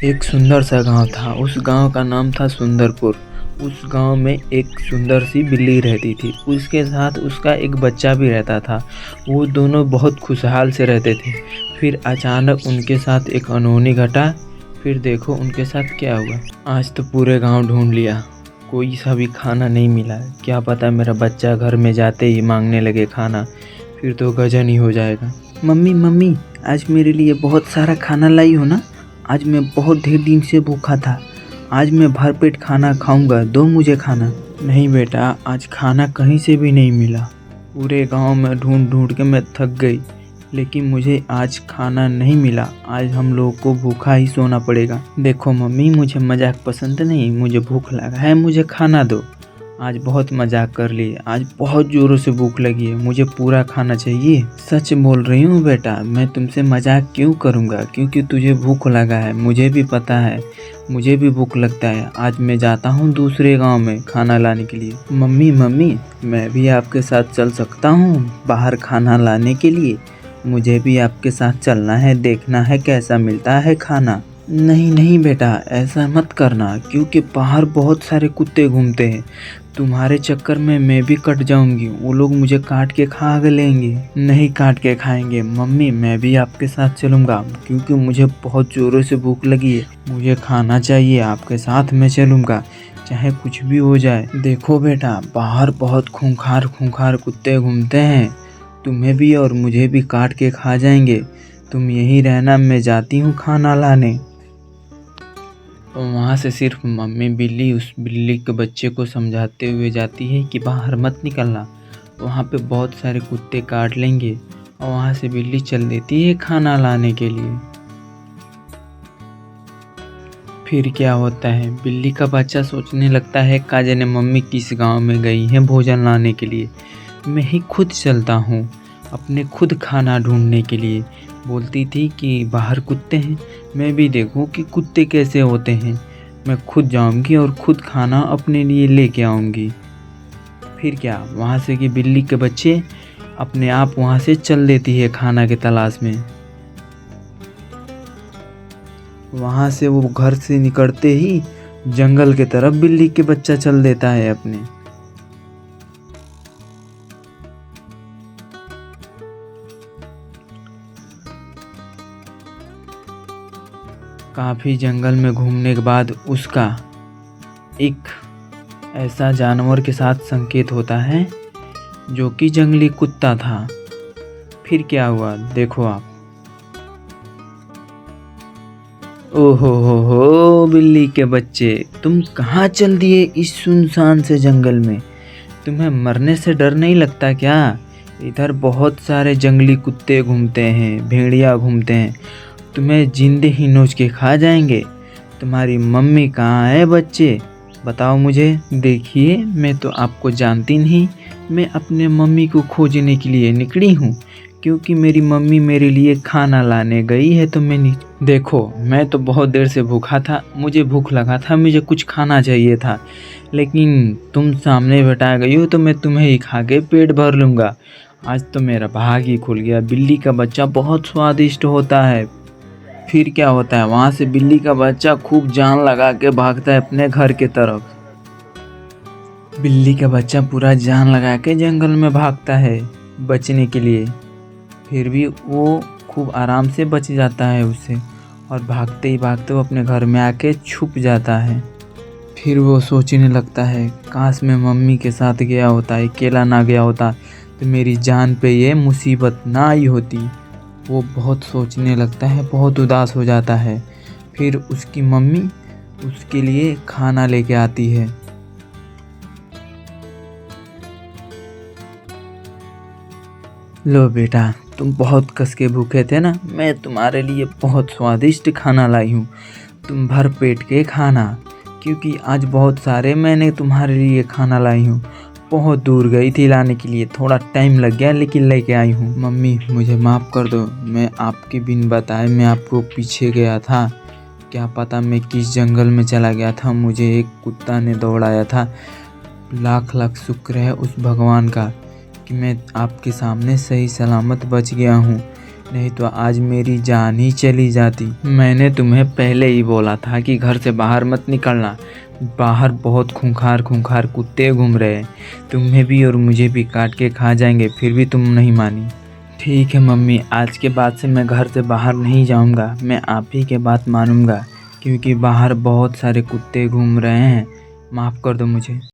एक सुंदर सा गांव था। उस गांव का नाम था सुंदरपुर। उस गांव में एक सुंदर सी बिल्ली रहती थी। उसके साथ उसका एक बच्चा भी रहता था। वो दोनों बहुत खुशहाल से रहते थे। फिर अचानक उनके साथ एक अनहोनी घटा। फिर देखो उनके साथ क्या हुआ। आज तो पूरे गांव ढूंढ लिया, कोई सा भी खाना नहीं मिला। क्या पता मेरा बच्चा घर में जाते ही मांगने लगे खाना, फिर तो गजन ही हो जाएगा। मम्मी मम्मी, आज मेरे लिए बहुत सारा खाना लाई हो ना। आज मैं बहुत ढेर दिन से भूखा था। आज मैं भरपेट खाना खाऊंगा, दो मुझे खाना। नहीं बेटा, आज खाना कहीं से भी नहीं मिला। पूरे गांव में ढूंढ ढूंढ के मैं थक गई, लेकिन मुझे आज खाना नहीं मिला। आज हम लोगों को भूखा ही सोना पड़ेगा। देखो मम्मी, मुझे मजाक पसंद नहीं, मुझे भूख लगा है, मुझे खाना दो। आज बहुत मजाक कर लिए, आज बहुत ज़ोरों से भूख लगी है, मुझे पूरा खाना चाहिए। सच बोल रही हूँ बेटा, मैं तुमसे मजाक क्यों करूँगा, क्योंकि तुझे भूख लगा है, मुझे भी पता है, मुझे भी भूख लगता है। आज मैं जाता हूँ दूसरे गांव में खाना लाने के लिए। मम्मी मम्मी, मैं भी आपके साथ चल सकता हूँ बाहर खाना लाने के लिए। मुझे भी आपके साथ चलना है, देखना है कैसा मिलता है खाना। नहीं नहीं बेटा, ऐसा मत करना, क्योंकि बाहर बहुत सारे कुत्ते घूमते हैं। तुम्हारे चक्कर में मैं भी कट जाऊंगी, वो लोग मुझे काट के खा लेंगे। नहीं काट के खाएंगे मम्मी, मैं भी आपके साथ चलूंगा, क्योंकि मुझे बहुत जोरों से भूख लगी है, मुझे खाना चाहिए। आपके साथ मैं चलूंगा, चाहे कुछ भी हो जाए। देखो बेटा, बाहर बहुत खूंखार खूंखार कुत्ते घूमते हैं, तुम्हें भी और मुझे भी काट के खा जाएंगे। तुम यहीं रहना, मैं जाती हूँ खाना लाने। तो वहाँ से सिर्फ मम्मी बिल्ली उस बिल्ली के बच्चे को समझाते हुए जाती है कि बाहर मत निकलना, वहाँ पे बहुत सारे कुत्ते काट लेंगे। और वहाँ से बिल्ली चल देती है खाना लाने के लिए। फिर क्या होता है, बिल्ली का बच्चा सोचने लगता है, का जाने मम्मी किस गांव में गई हैं भोजन लाने के लिए, मैं ही खुद चलता हूँ अपने खुद खाना ढूंढने के लिए। बोलती थी कि बाहर कुत्ते हैं, मैं भी देखूं कि कुत्ते कैसे होते हैं। मैं खुद जाऊंगी और खुद खाना अपने लिए लेके आऊंगी। फिर क्या, वहाँ से कि बिल्ली के बच्चे अपने आप वहाँ से चल देती है खाना के तलाश में। वहाँ से वो घर से निकलते ही जंगल के तरफ बिल्ली के बच्चा चल देता है अपने। काफ़ी जंगल में घूमने के बाद उसका एक ऐसा जानवर के साथ संकेत होता है, जो कि जंगली कुत्ता था। फिर क्या हुआ देखो आप। ओहो हो बिल्ली के बच्चे, तुम कहाँ चल दिए इस सुनसान से जंगल में। तुम्हें मरने से डर नहीं लगता क्या। इधर बहुत सारे जंगली कुत्ते घूमते हैं, भेड़िया घूमते हैं, तुम्हें जिंदे ही नोच के खा जाएंगे। तुम्हारी मम्मी कहाँ है बच्चे, बताओ मुझे। देखिए, मैं तो आपको जानती नहीं, मैं अपने मम्मी को खोजने के लिए निकली हूँ, क्योंकि मेरी मम्मी मेरे लिए खाना लाने गई है। तो देखो, मैं तो बहुत देर से भूखा था, मुझे भूख लगा था, मुझे कुछ खाना चाहिए था, लेकिन तुम सामने बैठा गई हो तो मैं तुम्हें ही खा के पेट भर लूँगा। आज तो मेरा भाग ही खुल गया। बिल्ली का बच्चा बहुत स्वादिष्ट होता है। फिर क्या होता है, वहाँ से बिल्ली का बच्चा खूब जान लगा के भागता है अपने घर के तरफ। बिल्ली का बच्चा पूरा जान लगा के जंगल में भागता है बचने के लिए। फिर भी वो खूब आराम से बच जाता है उससे, और भागते ही भागते वो अपने घर में आके छुप जाता है। फिर वो सोचने लगता है, काश मैं मम्मी के साथ गया होता, अकेला ना गया होता, तो मेरी जान पे ये मुसीबत ना आई होती। वो बहुत सोचने लगता है, बहुत उदास हो जाता है। फिर उसकी मम्मी उसके लिए खाना लेके आती है। लो बेटा, तुम बहुत कस के भूखे थे ना, मैं तुम्हारे लिए बहुत स्वादिष्ट खाना लाई हूँ, तुम भर पेट के खाना, क्योंकि आज बहुत सारे मैंने तुम्हारे लिए खाना लाई हूँ। बहुत दूर गई थी लाने के लिए, थोड़ा टाइम लग गया, लेकिन लेके आई हूँ। मम्मी मुझे माफ़ कर दो, मैं आपके बिन बताए मैं आपको पीछे गया था। क्या पता मैं किस जंगल में चला गया था, मुझे एक कुत्ता ने दौड़ाया था। लाख लाख शुक्र है उस भगवान का कि मैं आपके सामने सही सलामत बच गया हूँ। नहीं तो आज मेरी जान ही चली जाती। मैंने तुम्हें पहले ही बोला था कि घर से बाहर मत निकलना। बाहर बहुत खूंखार खूंखार कुत्ते घूम रहे हैं, तुम्हें भी और मुझे भी काट के खा जाएंगे, फिर भी तुम नहीं मानी। ठीक है मम्मी, आज के बाद से मैं घर से बाहर नहीं जाऊंगा। मैं आप ही के बात मानूंगा, क्योंकि बाहर बहुत सारे कुत्ते घूम रहे हैं। माफ़ कर दो मुझे।